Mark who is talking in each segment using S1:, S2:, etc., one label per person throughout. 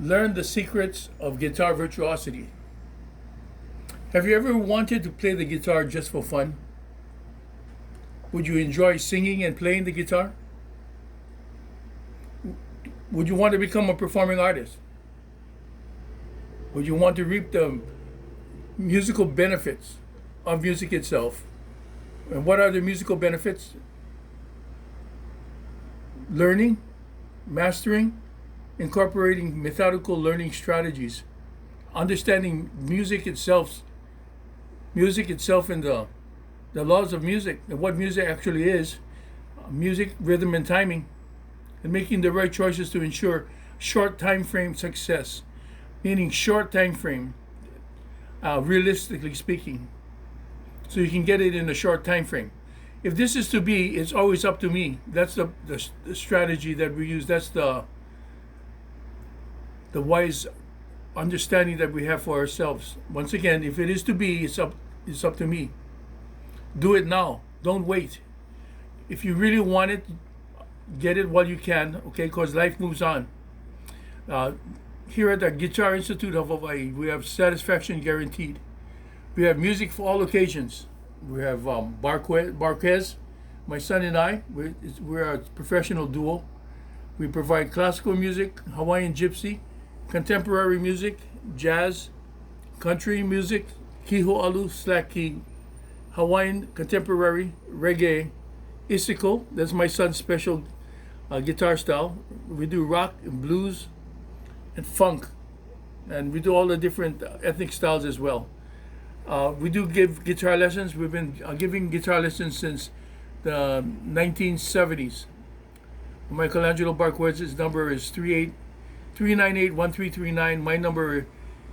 S1: Learn the secrets of guitar virtuosity. Have you ever wanted to play the guitar just for fun? Would you enjoy singing and playing the guitar? Would you want to become a performing artist? Would you want to reap the musical benefits of music itself? And what are the musical benefits? Learning, mastering, incorporating methodical learning strategies, understanding music itself and the laws of music, and what music actually is, music, rhythm, and timing, and making the right choices to ensure short time frame success, meaning short time frame, realistically speaking, so you can get it in a short time frame. If this is to be, it's always up to me. That's the strategy that we use. That's the wise understanding that we have for ourselves. Once again, if it is to be, it's up to me. Do it now. Don't wait. If you really want it, get it while you can, okay? Because life moves on. Here at the Guitar Institute of Hawaii, we have satisfaction guaranteed. We have music for all occasions. We have Barques, my son and I. We're a professional duo. We provide classical music, Hawaiian gypsy, contemporary music, jazz, country music, kiho'alu, slack key, Hawaiian contemporary, reggae, isiko. That's my son's special guitar style. We do rock and blues and funk, and we do all the different ethnic styles as well. We do give guitar lessons. We've been giving guitar lessons since the 1970s. Michelangelo Barques, his number is 398-1339. My number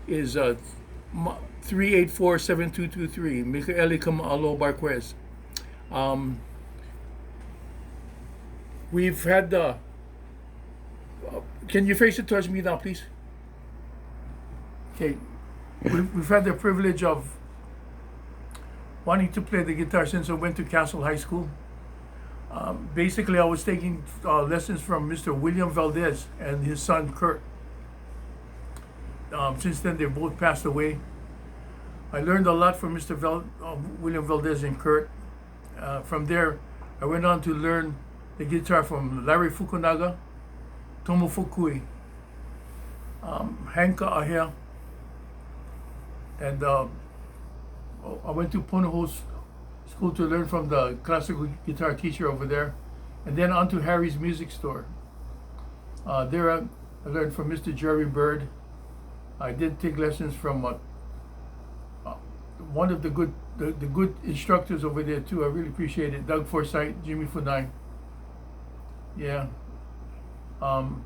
S1: is 384-7223. Kamaa Barques. We've had the. Can you face it towards me now, please? Okay. We've had the privilege of wanting to play the guitar since I went to Castle High School. Basically, I was taking lessons from Mr. William Valdez and his son Kurt. Since then, they both passed away. I learned a lot from Mr. William Valdez and Kurt. From there, I went on to learn the guitar from Larry Fukunaga, Tomo Fukui, Hanka Ahea, and I went to Punahou School to learn from the classical guitar teacher over there, and then on to Harry's Music Store. There I learned from Mr. Jerry Bird. I did take lessons from one of the good instructors over there too. I really appreciate it. Doug Forsythe, Jimmy Funai. Yeah. Hanka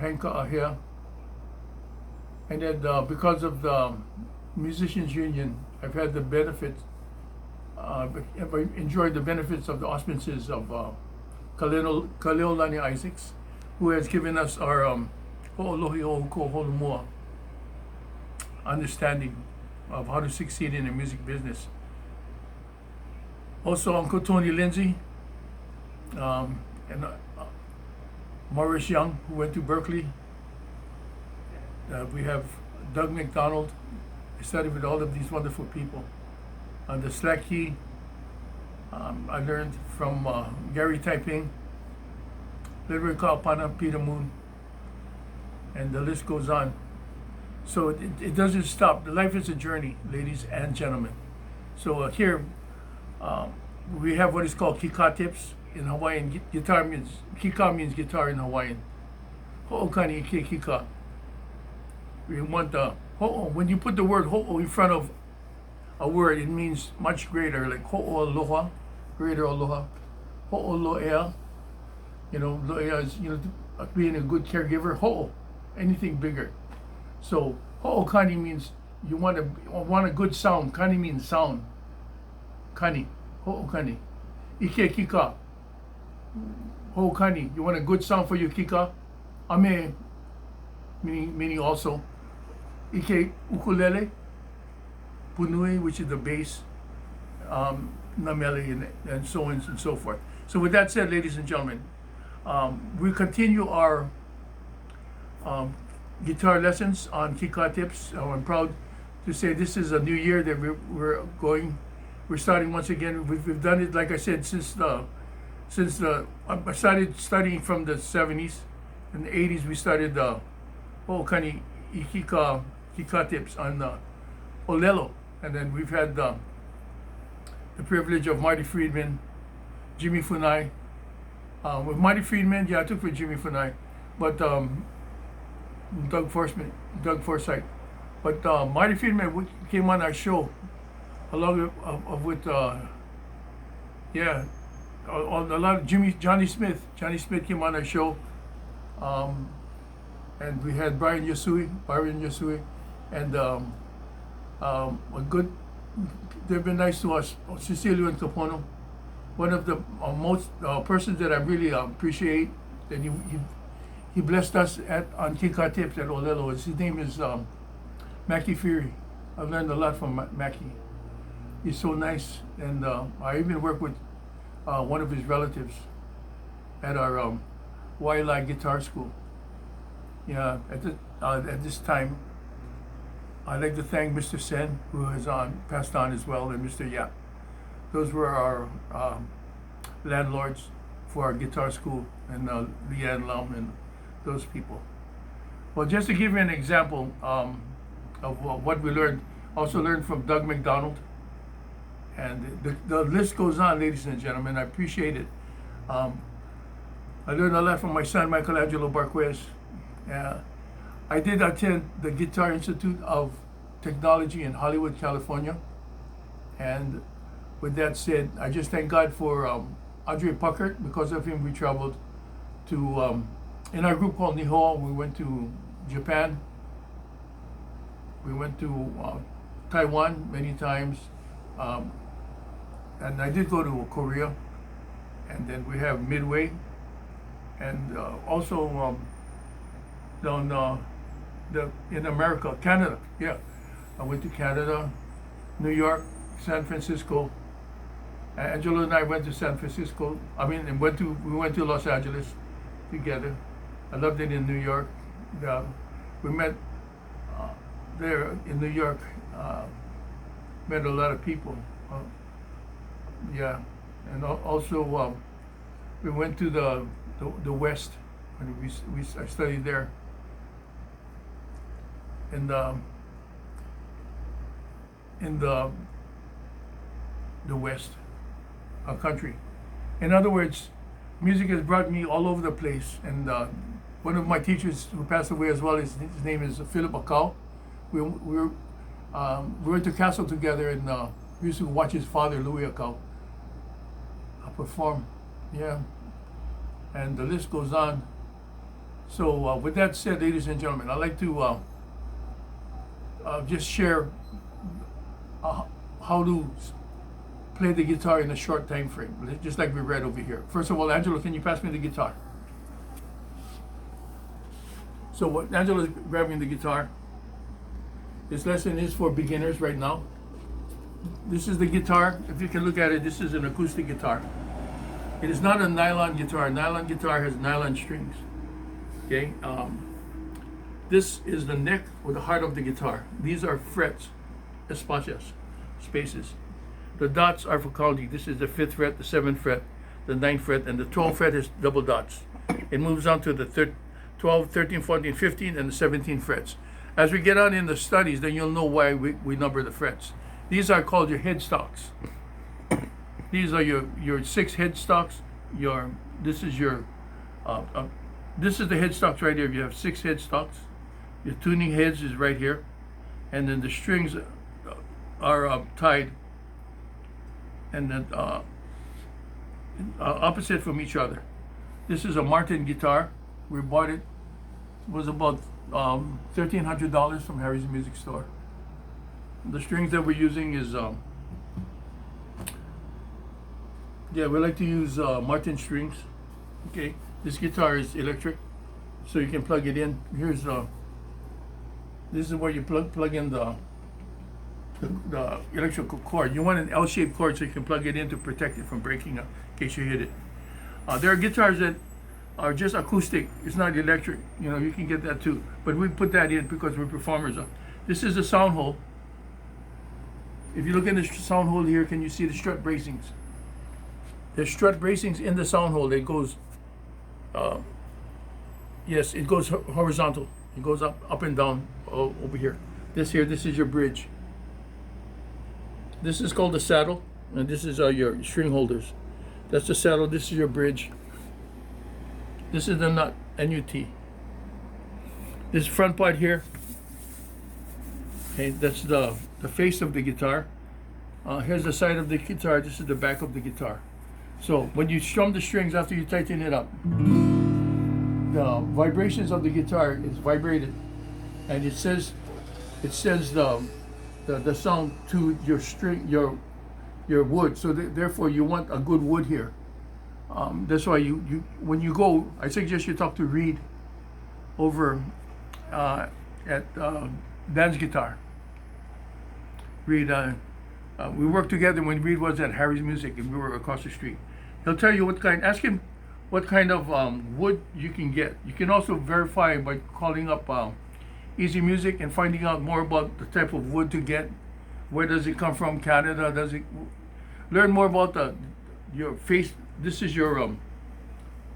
S1: Ahea. And then because of the Musicians Union, I've had the benefits. I've enjoyed the benefits of the auspices of Kaleolani Isaacs, who has given us our Ho'olohi O'uko Holumua understanding of how to succeed in the music business. Also, Uncle Tony Lindsay and Maurice Young, who went to Berkeley. We have Doug McDonald. I studied with all of these wonderful people. On the slack key, I learned from Gary Taiping, Literary Kaopana, Peter Moon, and the list goes on. So it doesn't stop. Life is a journey, ladies and gentlemen. So here we have what is called Kika tips in Hawaiian. Guitar means, Kika means guitar in Hawaiian. Ho'okani ike Kika. We want the ho'o. When you put the word ho'o in front of a word, it means much greater, like ho'o aloha, greater aloha. Ho'o lo'ea, lo'ea is, being a good caregiver. Ho'o, anything bigger. So ho'o kani means you want a good sound. Kani means sound. Kani, ho'o kani. Ike kika. Ho'o kani, you want a good sound for your kika. Ame, meaning also. Ike ukulele. Punui, which is the bass, namele, and so on and so forth. So with that said, ladies and gentlemen, we continue our guitar lessons on Kika tips. I'm proud to say this is a new year that we're starting once again. We've done it, like I said, I started studying from the 70s. In the 80s, we started Kika tips on Olelo. And then we've had the privilege of Marty Friedman, Jimmy Funai. With Marty Friedman, yeah, I took with Jimmy Funai, but Doug Forsythe. But Marty Friedman came on our show along with a lot of Johnny Smith. Johnny Smith came on our show, and we had Brian Yasui, and they've been nice to us. Cecilio and Capono, one of the most persons that I really appreciate, that he blessed us on Kika Tips at Olelo. His name is Mackie Fury. I've learned a lot from Mackie. He's so nice, and I even work with one of his relatives at our Wailai Guitar School. Yeah, at this time, I'd like to thank Mr. Sen, who has passed on as well, and Mr. Yap. Those were our landlords for our guitar school, and Leanne Lum and those people. Well, just to give you an example of what we learned, also learned from Doug McDonald, and the list goes on, ladies and gentlemen. I appreciate it. I learned a lot from my son, Michelangelo Barques. I did attend the Guitar Institute of Technology in Hollywood, California. And with that said, I just thank God for Andre Puckert. Because of him, we traveled to, in our group called Nihon, we went to Japan. We went to Taiwan many times. And I did go to Korea. And then we have Midway. And also down in America, Canada. Yeah, I went to Canada, New York, San Francisco. Angelo and I went to San Francisco. We went to Los Angeles together. I loved it in New York. We met there in New York. Met a lot of people. And also we went to the West, and I studied there. In the West, our country. In other words, music has brought me all over the place. And one of my teachers who passed away as well, his name is Philip Akau. We went to Castle together, and we used to watch his father, Louis Akau, perform. Yeah, and the list goes on. So with that said, ladies and gentlemen, I'd like to just share how to play the guitar in a short time frame, just like we read over here. First of all, Angelo, can you pass me the guitar? So what Angelo is grabbing the guitar. This lesson is for beginners right now. This is the guitar. If you can look at it, this is an acoustic guitar. It is not a nylon guitar. Nylon guitar has nylon strings. Okay. This is the neck or the heart of the guitar. These are frets, espacios, spaces. The dots are for counting. This is the 5th fret, the 7th fret, the 9th fret, and the 12th fret is double dots. It moves on to the 12, 13, 14, 15, and the 17 frets. As we get on in the studies, then you'll know why we number the frets. These are called your headstocks. These are your 6 headstocks. This is the headstocks right here. You have 6 headstocks. Your tuning heads is right here, and then the strings are tied, and then opposite from each other. This is a Martin guitar. We bought it. It was about $1,300 from Harry's Music Store. The strings that we're using is we like to use Martin strings. Okay, this guitar is electric, so you can plug it in. This is where you plug in the electrical cord. You want an L-shaped cord so you can plug it in to protect it from breaking up in case you hit it. There are guitars that are just acoustic. It's not electric. You know, you can get that too. But we put that in because we're performers. This is the sound hole. If you look in the sound hole here, can you see the strut bracings? There's strut bracings in the sound hole. It goes, yes, it goes horizontal. It goes up and down over here. This is your bridge. This is called the saddle, and this is your string holders. That's the saddle. This is your bridge. This is the nut, NUT. This front part here, okay, that's the face of the guitar. Here's the side of the guitar. This is the back of the guitar. So when you strum the strings after you tighten it up, the vibrations of the guitar is vibrated, and it sends the sound to your string, your wood. So therefore, you want a good wood here. That's why you when you go, I suggest you talk to Reed over at Dan's Guitar. Reed, we worked together when Reed was at Harry's Music, and we were across the street. He'll tell you what kind. Ask him what kind of wood you can get. You can also verify by calling up Easy Music and finding out more about the type of wood to get. Where does it come from? Canada? Does it? Learn more about your face. This is your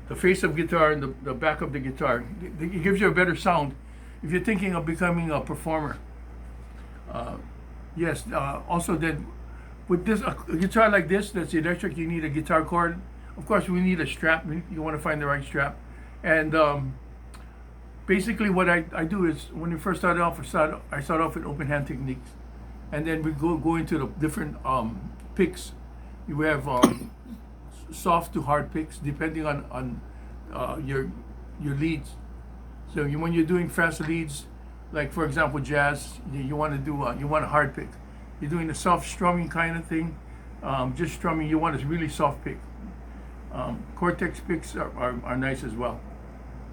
S1: the face of guitar and the back of the guitar. It gives you a better sound if you're thinking of becoming a performer. Yes. Also, then with this a guitar like this that's electric, you need a guitar cord. Of course, we need a strap. You want to find the right strap. And basically, what I do is when we first started off, I start off with open hand techniques, and then we go into the different picks. You have soft to hard picks depending on your leads. So when you're doing fast leads, like for example jazz, you want to do you want a hard pick. You're doing a soft strumming kind of thing, just strumming. You want a really soft pick. Cortex picks are nice as well.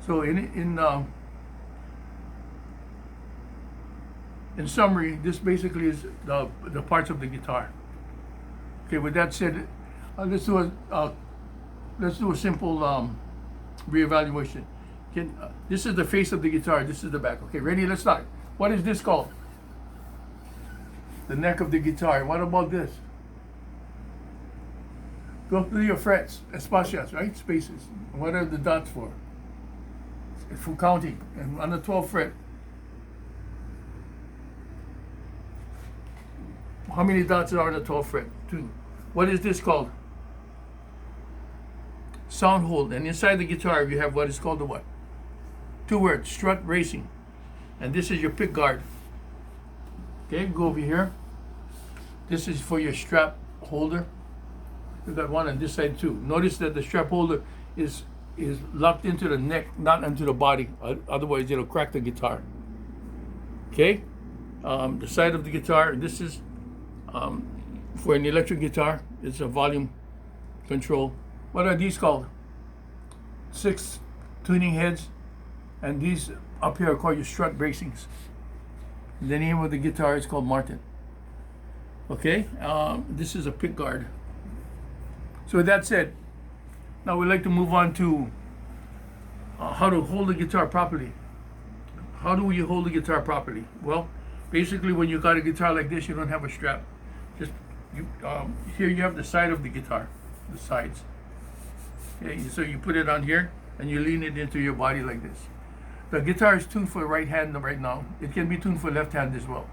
S1: So in summary, this basically is the parts of the guitar. Okay, with that said, let's do a simple reevaluation. This is the face of the guitar. This is the back. Okay, ready? Let's start. What is this called? The neck of the guitar. What about this? Go through your frets, espacias, right? Spaces. What are the dots for? It's for counting. And on the 12th fret, how many dots are on the 12th fret? 2. What is this called? Sound hole. And inside the guitar, you have what is called the what? 2 words, strut bracing. And this is your pick guard. Okay, go over here. This is for your strap holder. You got one on this side too. Notice that the strap holder is locked into the neck, not into the body. Otherwise, it'll crack the guitar. Okay, the side of the guitar. This is for an electric guitar. It's a volume control. What are these called? 6 tuning heads, and these up here are called your strut bracings. The name of the guitar is called Martin. Okay, this is a pick guard. So with that said, now we'd like to move on to how to hold the guitar properly. How do you hold the guitar properly? Well, basically when you got a guitar like this, you don't have a strap. Just here you have the side of the guitar, the sides. Okay, so you put it on here and you lean it into your body like this. The guitar is tuned for right hand right now. It can be tuned for left hand as well.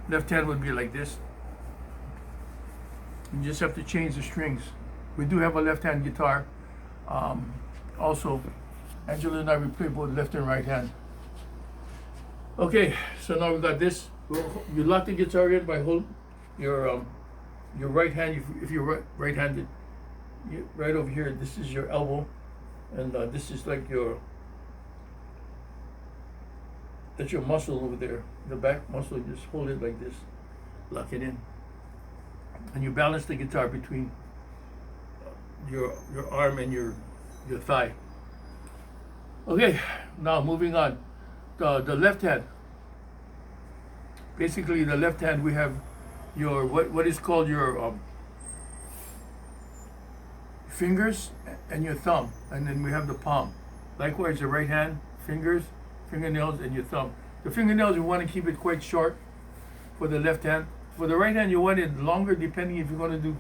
S1: Left hand would be like this. You just have to change the strings. We do have a left hand guitar. Also, Angela and I, we play both left and right hand. Okay, so now we got this. You lock the guitar in by holding your right hand. If you're right-handed, right over here, this is your elbow, and this is like that's your muscle over there, the back muscle. You just hold it like this, lock it in, and you balance the guitar between your arm and your thigh. Okay, now moving on. The left hand. Basically, the left hand, we have your what is called your fingers and your thumb, and then we have the palm. Likewise, the right hand, fingernails, and your thumb. The fingernails, you want to keep it quite short for the left hand. For the right hand, you want it longer, depending if you're going to do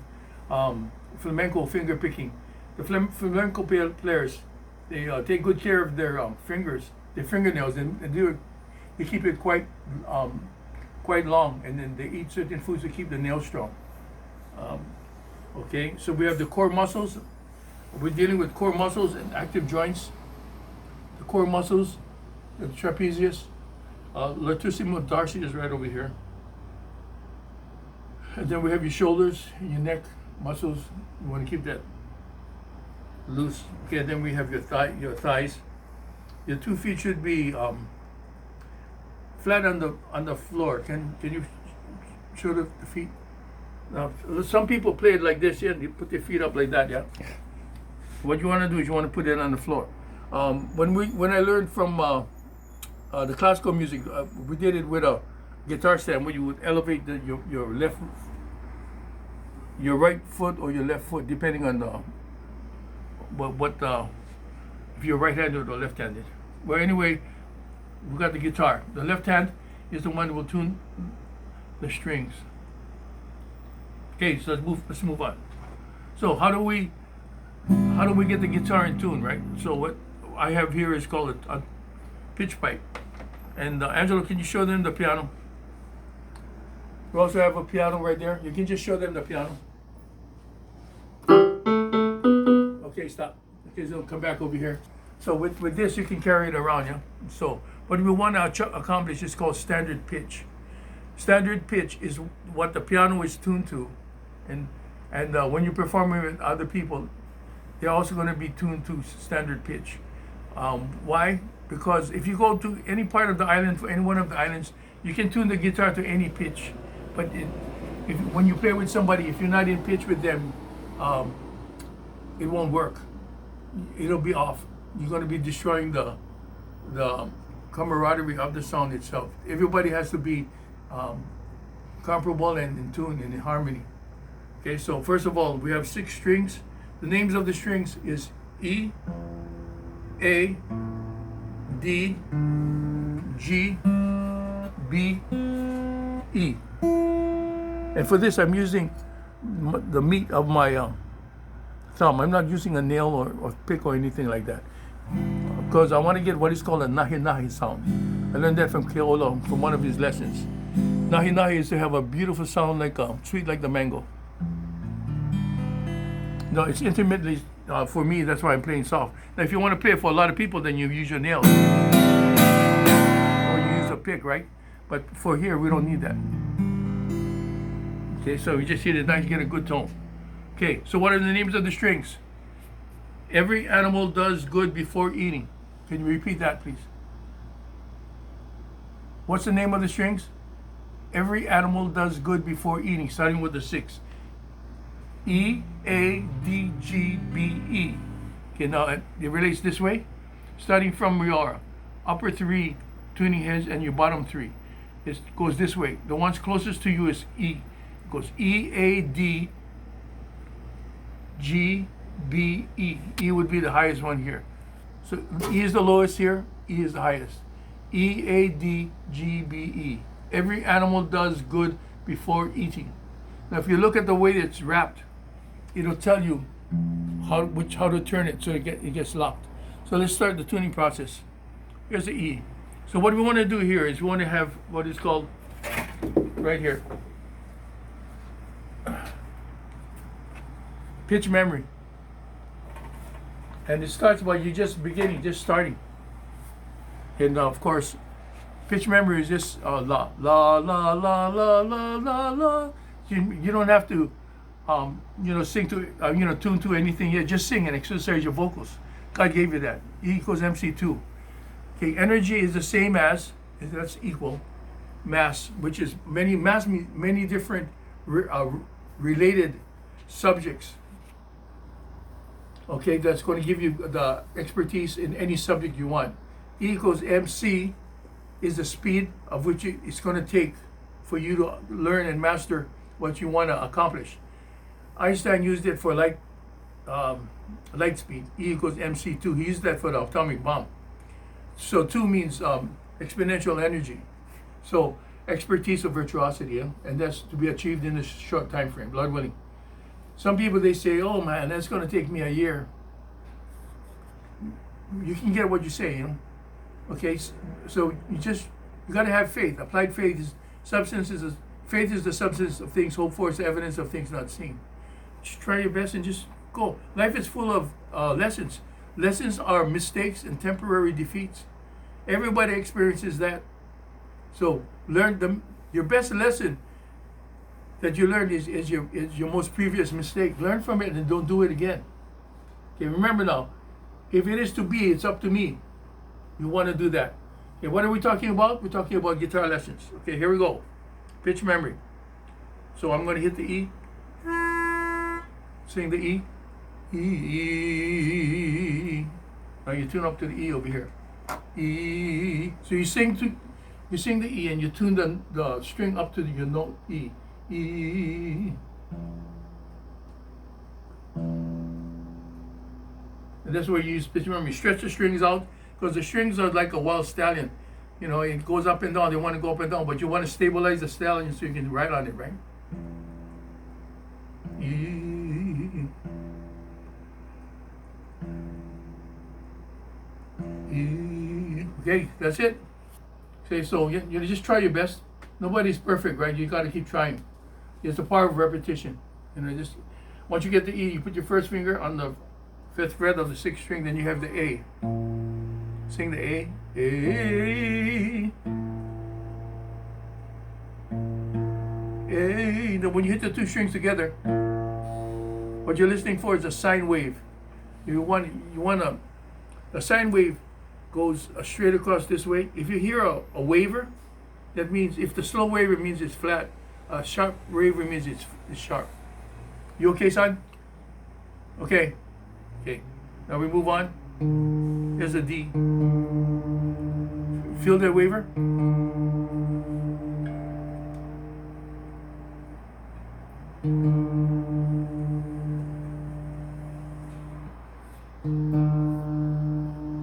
S1: flamenco finger picking. The flamenco players, they take good care of their their fingernails, and they keep it quite long, and then they eat certain foods to keep the nails strong. Okay, so we have the core muscles. We're dealing with core muscles and active joints. The core muscles, the trapezius, latissimus dorsi is right over here. And then we have your shoulders, your neck muscles. You want to keep that loose. Okay, and then we have your thighs. Your 2 feet should be flat on the floor. Can you show the feet? Now, some people play it like this. Yeah, you put their feet up like that. Yeah. What you want to do is you want to put it on the floor. When I learned from the classical music, we did it with a guitar stand where you would elevate your right foot or your left foot, depending on if you're right-handed or left-handed. Well, anyway, we got the guitar. The left hand is the one that will tune the strings. Okay, so let's move on. So how do we get the guitar in tune, right? So what I have here is called a pitch pipe. And Angelo, can you show them the piano? We also have a piano right there. You can just show them the piano. Okay, stop. Okay, so come back over here. So with this, you can carry it around, yeah? So what we want to accomplish is called standard pitch. Standard pitch is what the piano is tuned to. And when you're performing with other people, they're also going to be tuned to standard pitch. Why? Because if you go to any part of the island, for any one of the islands, you can tune the guitar to any pitch. But when you play with somebody, if you're not in pitch with them, it won't work. It'll be off. You're going to be destroying the camaraderie of the song itself. Everybody has to be comparable and in tune and in harmony. Okay, so first of all, we have 6 strings. The names of the strings is E, A, D, G, B, E. And for this, I'm using the meat of my thumb. I'm not using a nail or pick or anything like that, because I want to get what is called a nahi-nahi sound. I learned that from Keolo, from one of his lessons. Nahi-nahi is to have a beautiful sound, like sweet like the mango. No, it's intermittently, for me, that's why I'm playing soft. Now, if you want to play it for a lot of people, then you use your nails. Or you use a pick, right? But for here, we don't need that. Okay, so you just hit it nice, get a good tone. Okay, so what are the names of the strings? Every animal does good before eating. Can you repeat that, please? What's the name of the strings? Every animal does good before eating, starting with the 6. E, A, D, G, B, E. Okay, now it relates this way. Starting from your upper 3 tuning heads and your bottom 3. It goes this way. The ones closest to you is E. It goes E, A, D, G, B, E. E would be the highest one here. So E is the lowest here, E is the highest. E, A, D, G, B, E. Every animal does good before eating. Now if you look at the way it's wrapped, it'll tell you how to turn it so it gets locked. So let's start the tuning process. Here's the E. So what we want to do here is we want to have what is called, right here, pitch memory. And it starts by you just starting. And of course, pitch memory is just la, la, la, la, la, la, la, la. You don't have to sing to, tune to anything here. Just sing and exercise your vocals. God gave you that. E equals MC2. Okay, energy is the same as, that's equal, mass, which is many different related subjects. Okay, that's going to give you the expertise in any subject you want. E equals MC is the speed of which it's going to take for you to learn and master what you want to accomplish. Einstein used it for light light speed. E equals mc2. He used that for the atomic bomb. So 2 means exponential energy. So expertise or virtuosity, yeah? And that's to be achieved in a short time frame, Lord willing. Some people, they say, oh man, that's going to take me a year. You can get what you say, you know. Okay, so you got to have faith. Applied faith is faith is the substance of things hoped for, it's the evidence of things not seen. Just try your best and just go. Life is full of lessons. Lessons are mistakes and temporary defeats. Everybody experiences that. So learn them. Your best lesson that you learned is your most previous mistake. Learn from it and don't do it again. Okay, remember now, if it is to be, it's up to me. You want to do that. Okay, what are we talking about? We're talking about guitar lessons. Okay, here we go. Pitch memory. So I'm going to hit the E. Sing the E. E. Now you tune up to the E over here. E. So you sing the E and you tune the string up to your note E. E. And that's where you use pitch memory. Stretch the strings out, because the strings are like a wild stallion. You know, it goes up and down. They want to go up and down, but you want to stabilize the stallion so you can ride on it, right? E. E. Okay, that's it. Okay, so you just try your best. Nobody's perfect, right? You got to keep trying. It's the power of repetition. You know, just once you get the E, you put your first finger on the 5th fret of the 6th string, then you have the A. Sing the A. A. A. Then when you hit the 2 strings together, what you're listening for is a sine wave. A sine wave goes straight across this way. If you hear a waver, that means, if the slow waver means it's flat, a sharp waver means it's sharp. You okay, son? Okay. Okay. Now we move on. There's a D. Feel that waver?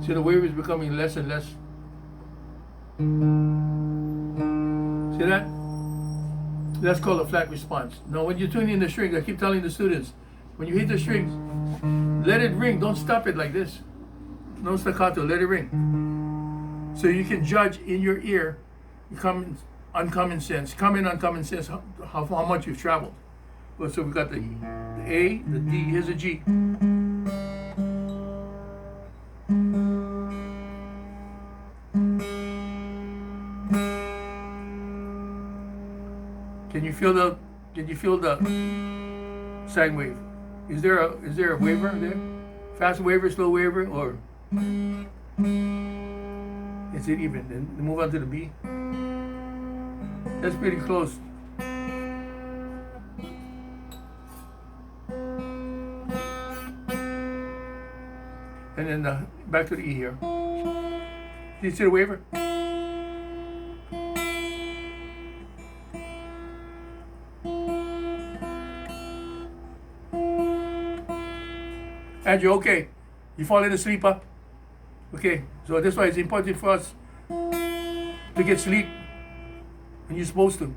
S1: See, the wave is becoming less and less. See that? That's called a flat response. Now, when you tune in the strings, I keep telling the students, when you hit the strings, let it ring. Don't stop it like this. No staccato. Let it ring. So you can judge in your ear, uncommon sense, how much you've traveled. Well, so we got the A, the D. Here's a G. Can you feel the sine wave? Is there a waver there? Fast waver, slow waver, or is it even? Then move on to the B. That's pretty close. And then back to the E here. Do you see the waver? Andrew, okay. You falling asleep, huh? Okay, so that's why it's important for us to get sleep when you're supposed to.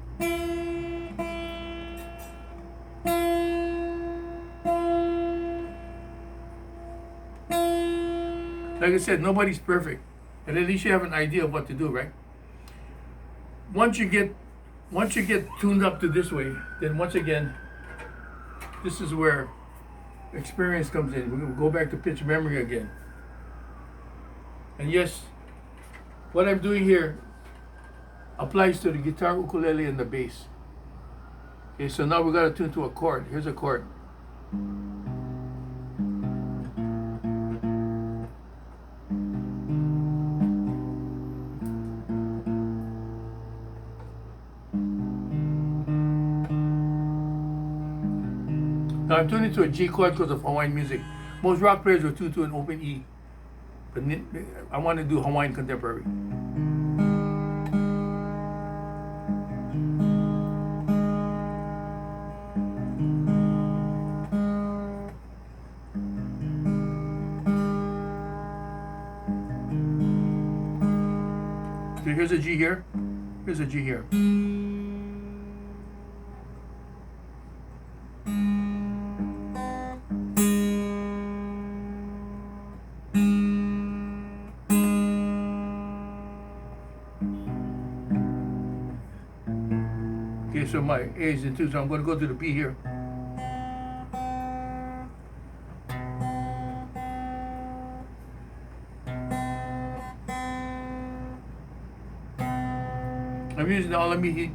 S1: Like I said, nobody's perfect. And at least you have an idea of what to do, right? Once you get tuned up to this way, then once again, this is where experience comes in. We're going to go back to pitch memory again. And yes, what I'm doing here applies to the guitar, ukulele, and the bass. Okay, so now we got to tune to a chord. Here's a chord. Now I'm tuning to a G chord because of Hawaiian music. Most rock players will tune to an open E. But I want to do Hawaiian contemporary. Here's a G here. Here's a G here. Okay, so my A is in 2, so I'm going to go to the B here. I'm using the Alamihi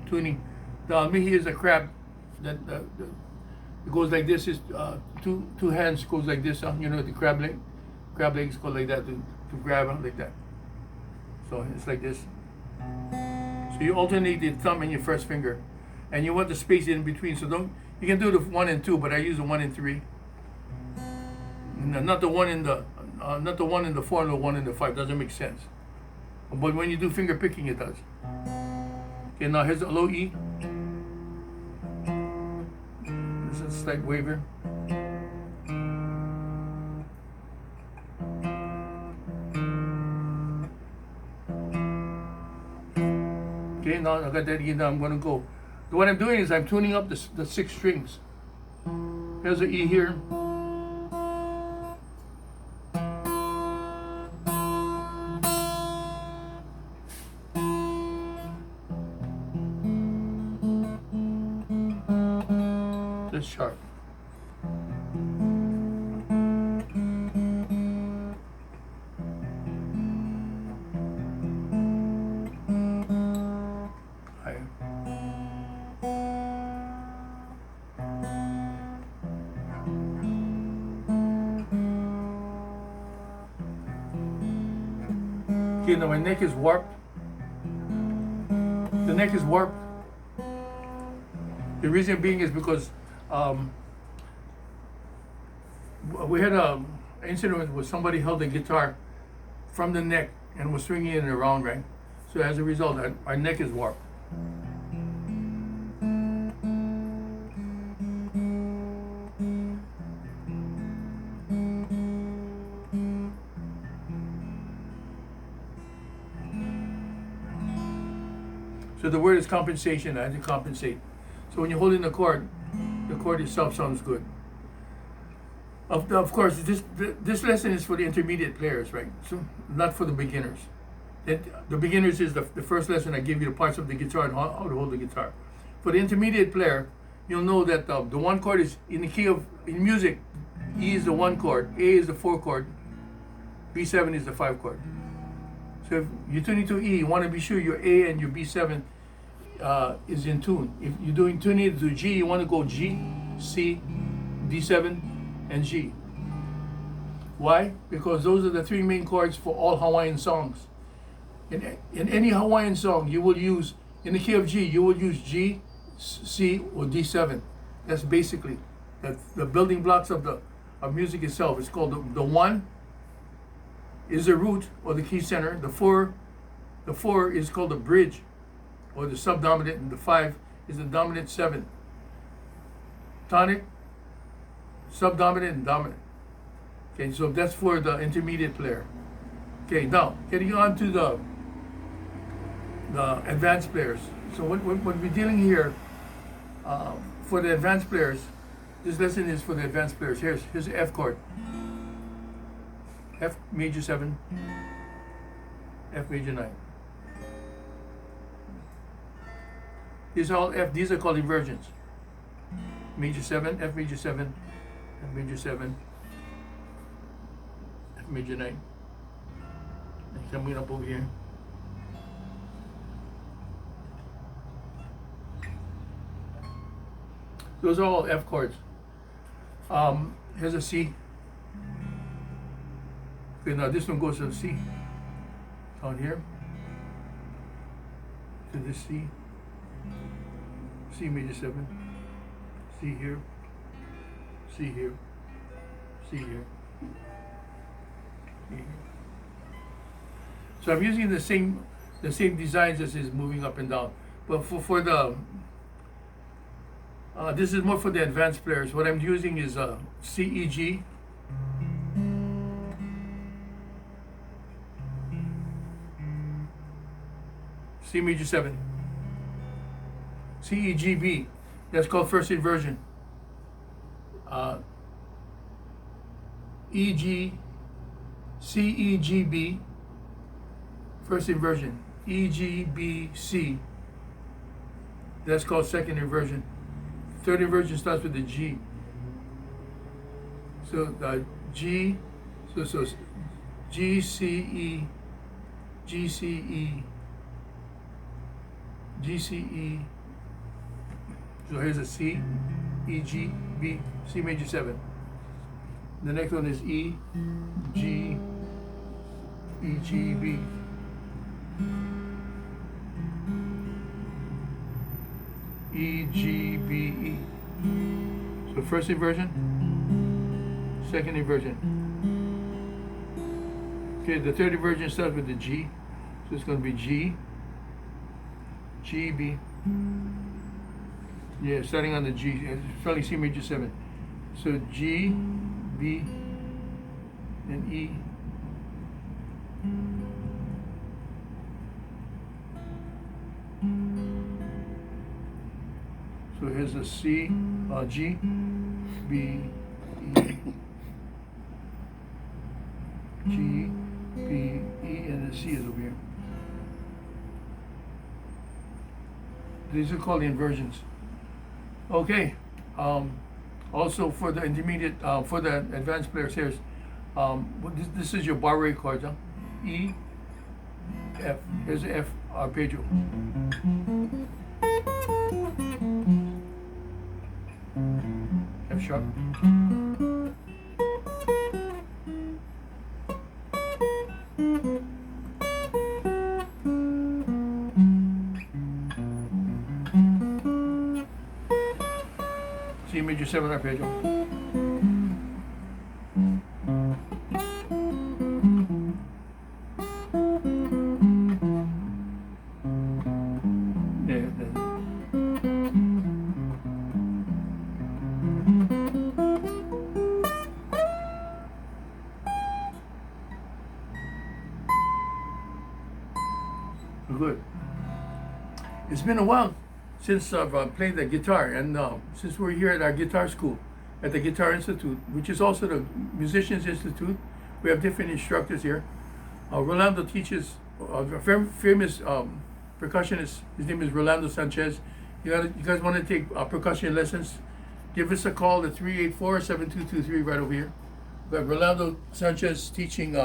S1: tuning. The Alamihi is a crab that it goes like this. Is two hands goes like this. You know the crab legs go like that to grab like that. So it's like this. So you alternate the thumb and your first finger, and you want the space in between. So you can do the 1 and 2, but I use the 1 and 3. Not the one in the 4 and the 1 and the 5. Doesn't make sense. But when you do finger picking, it does. Okay, now here's a low E. This is a slight waver. Okay, now I got that E. Now I'm going to go. So what I'm doing is I'm tuning up the 6 strings. Here's an E here. This sharp. Higher. Okay, now my neck is warped. The neck is warped. The reason being is because we had an incident where somebody held the guitar from the neck and was swinging it around, right? So as a result, our neck is warped. So the word is compensation. I had to compensate. So when you're holding the chord itself sounds good. Of course, this lesson is for the intermediate players, right? So not for the beginners. The beginners is the first lesson. I give you the parts of the guitar and how to hold the guitar. For the intermediate player, you'll know that the 1 chord is in the key of, in music, E is the 1 chord, A is the 4 chord, B7 is the 5 chord. So if you're tuning to E, you want to be sure your A and your B7 is in tune. If you're doing tuning to G, you want to go G, C, D7, and G. Why? Because those are the 3 main chords for all Hawaiian songs. In any Hawaiian song, you will use, in the key of G, you will use G, C, or D7. That's basically the building blocks of music itself. It's called the 1 is the root or the key center. The 4 is called the bridge or the subdominant, and the 5 is the dominant 7. Tonic, subdominant, and dominant. Okay, so that's for the intermediate player. Okay, now getting on to the advanced players. So what we're dealing here for the advanced players, this lesson is for the advanced players. Here's the F chord. F major 7, F major 9. These are all F. These are called inversions. Major 7, F major 7, F major 7, F major 9. And coming up over here. Those are all F chords. Here's a C. Okay, now this one goes to C. Down here. To this C. C major 7. C here. C here. C here. C here. So I'm using the same designs as is moving up and down. But for the this is more for the advanced players. What I'm using is C, E, G. C major 7. C, E, G, B. That's called first inversion. E, G, C, E, G, B. First inversion. E, G, B, C. That's called second inversion. Third inversion starts with the G. So G, so G, C, E, G, C, E, G, C, E. So here's a C, E, G, B, C major 7. The next one is E, G, E, G, B. E, G, B, E. So first inversion, second inversion. Okay, the third inversion starts with the G. So it's going to be G, G, B. Yeah, starting on the G. It's probably C major 7. So G, B, and E. So here's a C, G, B, E, G, B, E, and the C is over here. These are called the inversions. Okay. Also for the intermediate, for the advanced players, here's this is your bar rate chords, huh? E, F. Here's the F arpeggio. F sharp. C major 7 arpeggio. Good. It's been a while since I've played the guitar, and since we're here at our guitar school, at the Guitar Institute, which is also the Musicians Institute, we have different instructors here. Rolando teaches a very famous percussionist. His name is Rolando Sanchez. You guys want to take percussion lessons? Give us a call at 384-7223 right over here. We have Rolando Sanchez teaching